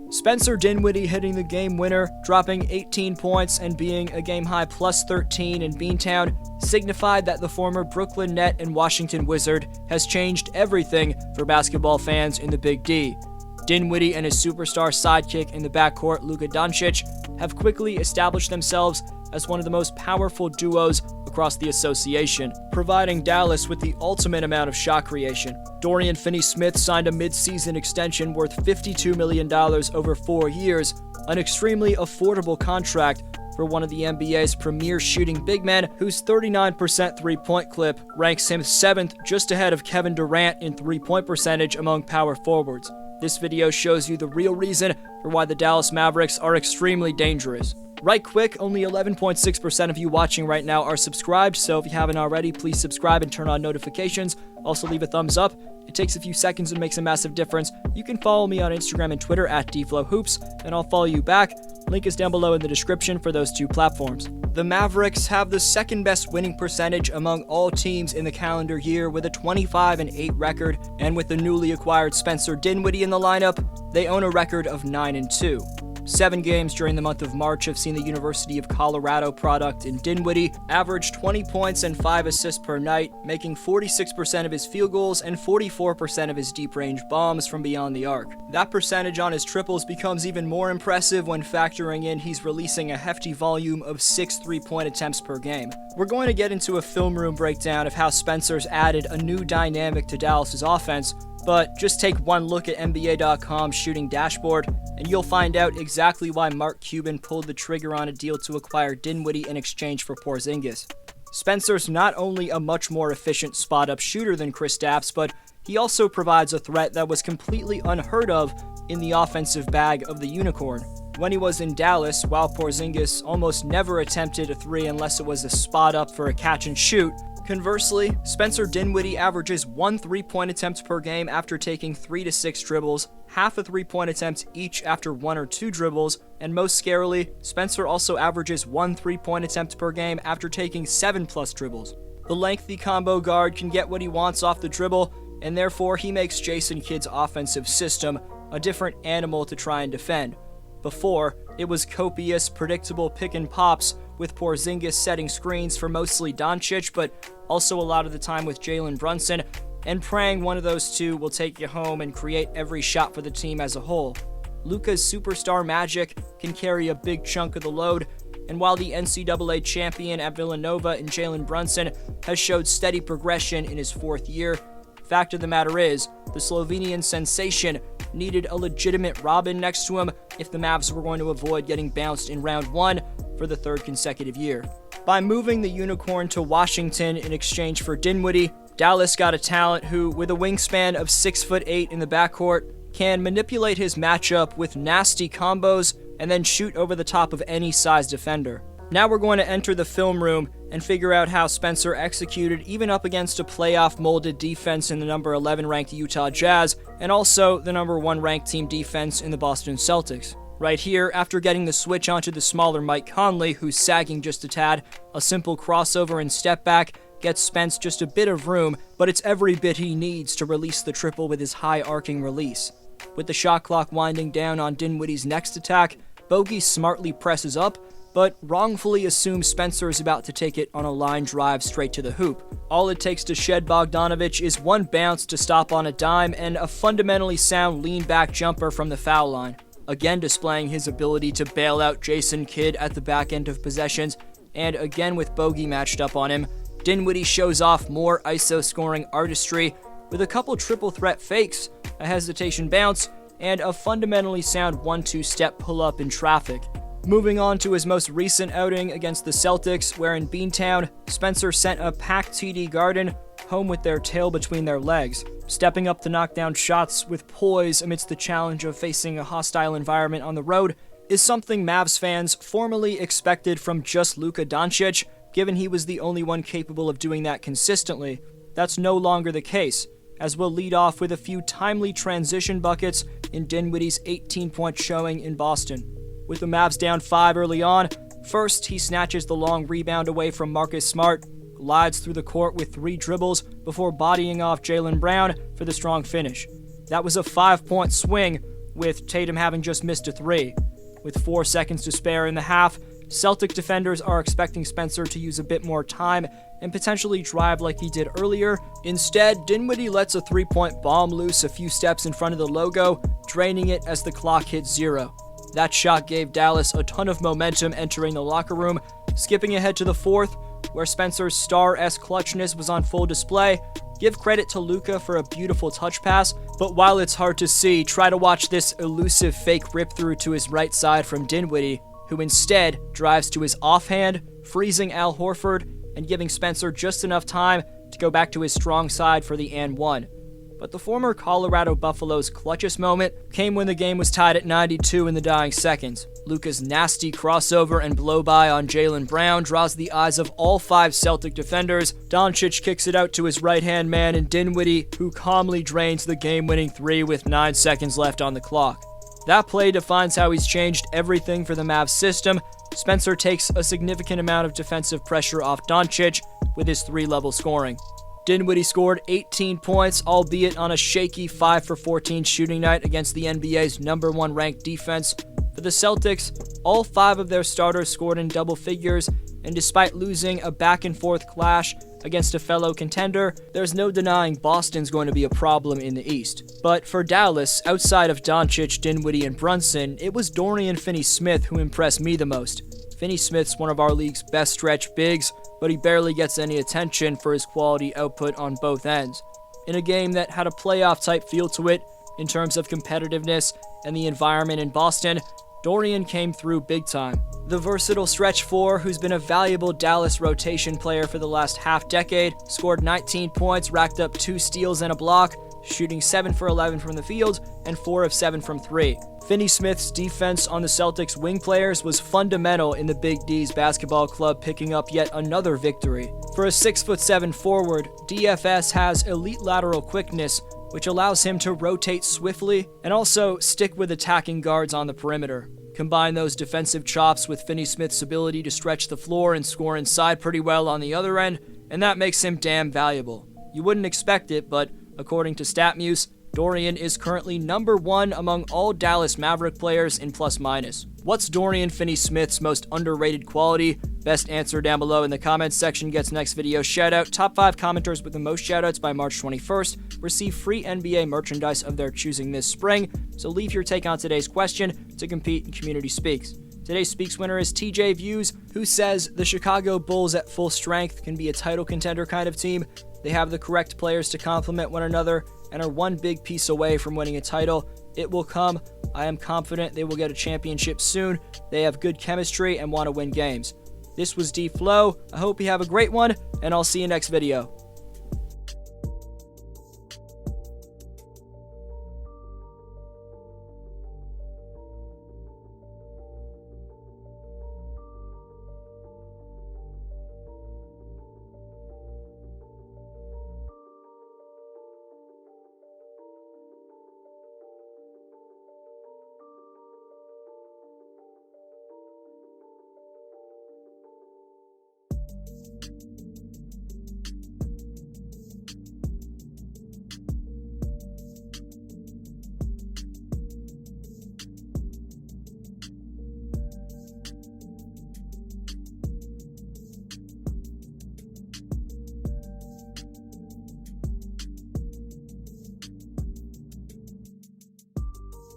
Spencer Dinwiddie hitting the game winner, dropping 18 points and being a game-high plus 13 in Beantown, signified that the former Brooklyn Net and Washington Wizard has changed everything for basketball fans in the Big D. Dinwiddie and his superstar sidekick in the backcourt, Luka Doncic, have quickly established themselves as one of the most powerful duos across the association, providing Dallas with the ultimate amount of shot creation. Dorian Finney Smith signed a mid-season extension worth $52 million over 4 years, an extremely affordable contract for one of the NBA's premier shooting big men, whose 39% three-point clip ranks him 7th, just ahead of Kevin Durant in three-point percentage among power forwards. This video shows you the real reason for why the Dallas Mavericks are extremely dangerous. Right quick, only 11.6% of you watching right now are subscribed, so if you haven't already, please subscribe and turn on notifications. Also leave a thumbs up. It takes a few seconds and makes a massive difference. You can follow me on Instagram and Twitter at DFlowHoops, and I'll follow you back. Link is down below in the description for those two platforms. The Mavericks have the second best winning percentage among all teams in the calendar year with a 25-8 record, and with the newly acquired Spencer Dinwiddie in the lineup, they own a record of 9-2. 7 games during the month of March have seen the University of Colorado product in Dinwiddie average 20 points and 5 assists per night, making 46% of his field goals and 44% of his deep-range bombs from beyond the arc. That percentage on his triples becomes even more impressive when factoring in he's releasing a hefty volume of 6 3-point attempts per game. We're going to get into a film room breakdown of how Spencer's added a new dynamic to Dallas's offense, but just take one look at NBA.com's shooting dashboard, and you'll find out exactly why Mark Cuban pulled the trigger on a deal to acquire Dinwiddie in exchange for Porzingis. Spencer's not only a much more efficient spot-up shooter than Kristaps, but he also provides a threat that was completely unheard of in the offensive bag of the Unicorn. When he was in Dallas, while Porzingis almost never attempted a three unless it was a spot-up for a catch-and-shoot, conversely, Spencer Dinwiddie averages 1 3-point attempt per game after taking 3 to 6 dribbles, half a 3-point attempt each after 1 or 2 dribbles, and most scarily, Spencer also averages 1 3-point attempt per game after taking 7+ dribbles. The lengthy combo guard can get what he wants off the dribble, and therefore he makes Jason Kidd's offensive system a different animal to try and defend. Before, it was copious, predictable pick and pops, with Porzingis setting screens for mostly Doncic, but also a lot of the time with Jalen Brunson, and praying one of those two will take you home and create every shot for the team as a whole. Luka's superstar magic can carry a big chunk of the load, and while the NCAA champion at Villanova in Jalen Brunson has showed steady progression in his 4th year, fact of the matter is, the Slovenian sensation needed a legitimate Robin next to him if the Mavs were going to avoid getting bounced in round 1 for the 3rd consecutive year. By moving the Unicorn to Washington in exchange for Dinwiddie, Dallas got a talent who, with a wingspan of 6'8" in the backcourt, can manipulate his matchup with nasty combos and then shoot over the top of any size defender. Now we're going to enter the film room and figure out how Spencer executed even up against a playoff-molded defense in the number 11 ranked Utah Jazz, and also the number 1 ranked team defense in the Boston Celtics. Right here, after getting the switch onto the smaller Mike Conley, who's sagging just a tad, a simple crossover and step back gets Spence just a bit of room, but it's every bit he needs to release the triple with his high arcing release. With the shot clock winding down on Dinwiddie's next attack, Bogey smartly presses up, but wrongfully assumes Spencer is about to take it on a line drive straight to the hoop. All it takes to shed Bogdanovich is one bounce to stop on a dime and a fundamentally sound lean-back jumper from the foul line, again displaying his ability to bail out Jason Kidd at the back end of possessions, and again with Bogey matched up on him, Dinwiddie shows off more ISO scoring artistry with a couple triple threat fakes, a hesitation bounce, and a fundamentally sound 1-2 step pull-up in traffic. Moving on to his most recent outing against the Celtics, where in Beantown, Spencer sent a packed TD Garden home with their tail between their legs, stepping up to knock down shots with poise amidst the challenge of facing a hostile environment on the road is something Mavs fans formerly expected from just Luka Doncic, given he was the only one capable of doing that consistently. That's no longer the case, as we'll lead off with a few timely transition buckets in Dinwiddie's 18-point showing in Boston. With the Mavs down 5 early on, first he snatches the long rebound away from Marcus Smart, glides through the court with 3 dribbles before bodying off Jaylen Brown for the strong finish. That was a 5-point swing, with Tatum having just missed a three. With 4 seconds to spare in the half, Celtic defenders are expecting Spencer to use a bit more time and potentially drive like he did earlier. Instead, Dinwiddie lets a three-point bomb loose a few steps in front of the logo, draining it as the clock hits 0. That shot gave Dallas a ton of momentum entering the locker room. Skipping ahead to the fourth, where Spencer's star-esque clutchness was on full display, give credit to Luka for a beautiful touch pass, but while it's hard to see, try to watch this elusive fake rip-through to his right side from Dinwiddie, who instead drives to his offhand, freezing Al Horford and giving Spencer just enough time to go back to his strong side for the and one. But the former Colorado Buffalo's clutchest moment came when the game was tied at 92 in the dying seconds. Luka's nasty crossover and blow-by on Jaylen Brown draws the eyes of all 5 Celtic defenders. Doncic kicks it out to his right-hand man in Dinwiddie, who calmly drains the game-winning 3 with 9 seconds left on the clock. That play defines how he's changed everything for the Mavs system. Spencer takes a significant amount of defensive pressure off Doncic with his 3-level scoring. Dinwiddie scored 18 points, albeit on a shaky 5 for 14 shooting night against the NBA's number 1 ranked defense. For the Celtics, all 5 of their starters scored in double figures, and despite losing a back-and-forth clash against a fellow contender, there's no denying Boston's going to be a problem in the East. But for Dallas, outside of Doncic, Dinwiddie, and Brunson, it was Dorian Finney Smith who impressed me the most. Finney Smith's one of our league's best stretch bigs, but he barely gets any attention for his quality output on both ends. In a game that had a playoff-type feel to it in terms of competitiveness and the environment in Boston, Dorian came through big time. The versatile stretch 4, who's been a valuable Dallas rotation player for the last half-decade, scored 19 points, racked up 2 steals and a block, shooting 7 for 11 from the field and 4 of 7 from 3. Finney Smith's defense on the Celtics' wing players was fundamental in the Big D's basketball club picking up yet another victory. For a 6'7" forward, DFS has elite lateral quickness, which allows him to rotate swiftly and also stick with attacking guards on the perimeter. Combine those defensive chops with Finney Smith's ability to stretch the floor and score inside pretty well on the other end, and that makes him damn valuable. You wouldn't expect it, but according to StatMuse, Dorian is currently number 1 among all Dallas Maverick players in plus-minus. What's Dorian Finney-Smith's most underrated quality? Best answer down below in the comments section gets next video shoutout. Top 5 commenters with the most shoutouts by March 21st receive free NBA merchandise of their choosing this spring, so leave your take on today's question to compete in Community Speaks. Today's Speaks winner is TJ Views, who says the Chicago Bulls at full strength can be a title contender kind of team. They have the correct players to complement one another and are one big piece away from winning a title. It will come. I am confident they will get a championship soon. They have good chemistry and want to win games. This was D Flow. I hope you have a great one, and I'll see you next video.